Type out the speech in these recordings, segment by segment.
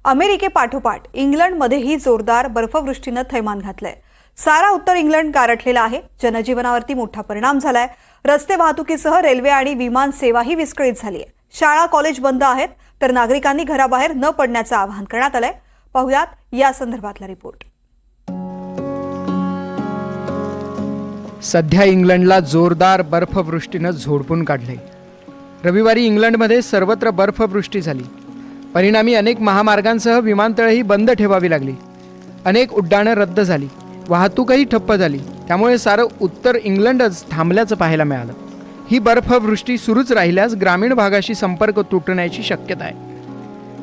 अमेरिकेपाठोपाठ इंग्लंडमध्येही जोरदार बर्फवृष्टीनं थैमान घातलंय। सारा उत्तर इंग्लंड गारठलेला आहे। जनजीवनावरती मोठा परिणाम झालाय। रस्ते वाहतुकीसह रेल्वे आणि विमान सेवाही विस्कळीत झाली आहे। शाळा कॉलेज बंद आहेत, तर नागरिकांनी घराबाहेर न पडण्याचं आवाहन करण्यात आलंय। पाहुयात या संदर्भातला रिपोर्ट। सध्या इंग्लंडला जोरदार बर्फवृष्टीनं झोडपून काढले। रविवारी इंग्लंडमध्ये सर्वत्र बर्फवृष्टी झाली। परिणामी अनेक महामार्गांसह विमानतळही बंद ठेवावी लागली। अनेक उड्डाणं रद्द झाली, वाहतूकही ठप्प झाली। त्यामुळे सारं उत्तर इंग्लंडच थांबल्याचं पाहायला मिळालं। ही बर्फवृष्टी सुरूच राहिल्यास ग्रामीण भागाशी संपर्क तुटण्याची शक्यता आहे।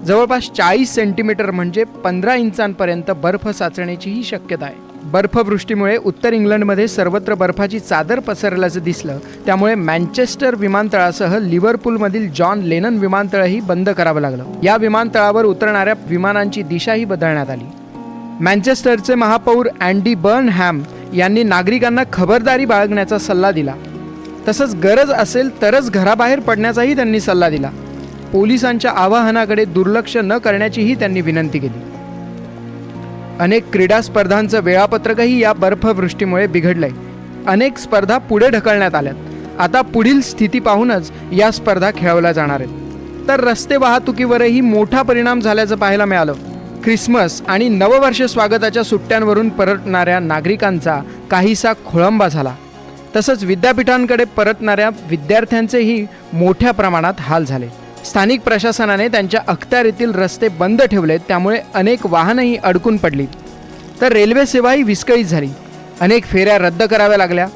जवळपास 40 सेंटीमीटर म्हणजे 15 इंचांपर्यंत बर्फ साचण्याचीही शक्यता आहे। बर्फवृष्टीमुळे उत्तर इंग्लंडमध्ये सर्वत्र बर्फाची चादर पसरल्याचं दिसलं। त्यामुळे मँचेस्टर विमानतळासह लिव्हरपूलमधील जॉन लेनन विमानतळही बंद करावं लागलं। या विमानतळावर उतरणाऱ्या विमानांची दिशाही बदलण्यात आली। मँचेस्टरचे महापौर अँडी बर्नहॅम यांनी नागरिकांना खबरदारी बाळगण्याचा सल्ला दिला। तसंच गरज असेल तरच घराबाहेर पडण्याचाही त्यांनी सल्ला दिला। पोलिसांच्या आवाहनाकडे दुर्लक्ष न करण्याचीही त्यांनी विनंती केली। अनेक क्रीडा स्पर्धांचं वेळापत्रकही या बर्फवृष्टीमुळे बिघडलंय। अनेक स्पर्धा पुढे ढकलण्यात आल्यात। आता पुढील स्थिती पाहूनच या स्पर्धा खेळवल्या जाणार आहेत। तर रस्ते वाहतुकीवरही मोठा परिणाम झाल्याचं पाहायला मिळालं। ख्रिसमस आणि नववर्ष स्वागताच्या सुट्ट्यांवरून परतणाऱ्या नागरिकांचा काहीसा खोळंबा झाला। तसंच विद्यापीठांकडे परतणाऱ्या विद्यार्थ्यांचेही मोठ्या प्रमाणात हाल झाले। स्थानिक प्रशासनाने त्यांच्या अखत्यारीतील रस्ते बंद ठेवले, त्यामुळे अनेक वाहनंही अडकून पडली। तर रेल्वे सेवाही विस्कळीत झाली। अनेक फेऱ्या रद्द कराव्या लागल्या।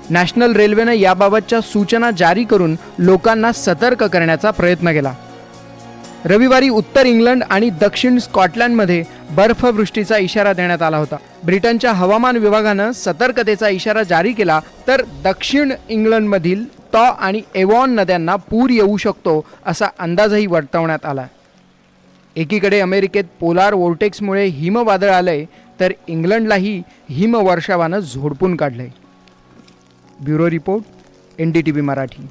नॅशनल रेल्वेनं याबाबतच्या सूचना जारी करून लोकांना सतर्क करण्याचा प्रयत्न केला। रविवारी उत्तर इंग्लंड आणि दक्षिण स्कॉटलंडमध्ये बर्फवृष्टीचा इशारा देण्यात आला होता। ब्रिटनच्या हवामान विभागानं सतर्कतेचा इशारा जारी केला, तर दक्षिण इंग्लंडमधील टॉ आणि एव्हॉन नद्यांना पूर येऊ शकतो असा अंदाजही वर्तवण्यात आला। एकीकडे अमेरिकेत पोलार वोर्टेक्समुळे हिमवादळ आलंय, तर इंग्लंडलाही हिमवर्षावानं झोडपून काढलंय। Bureau report, NDTV Marathi.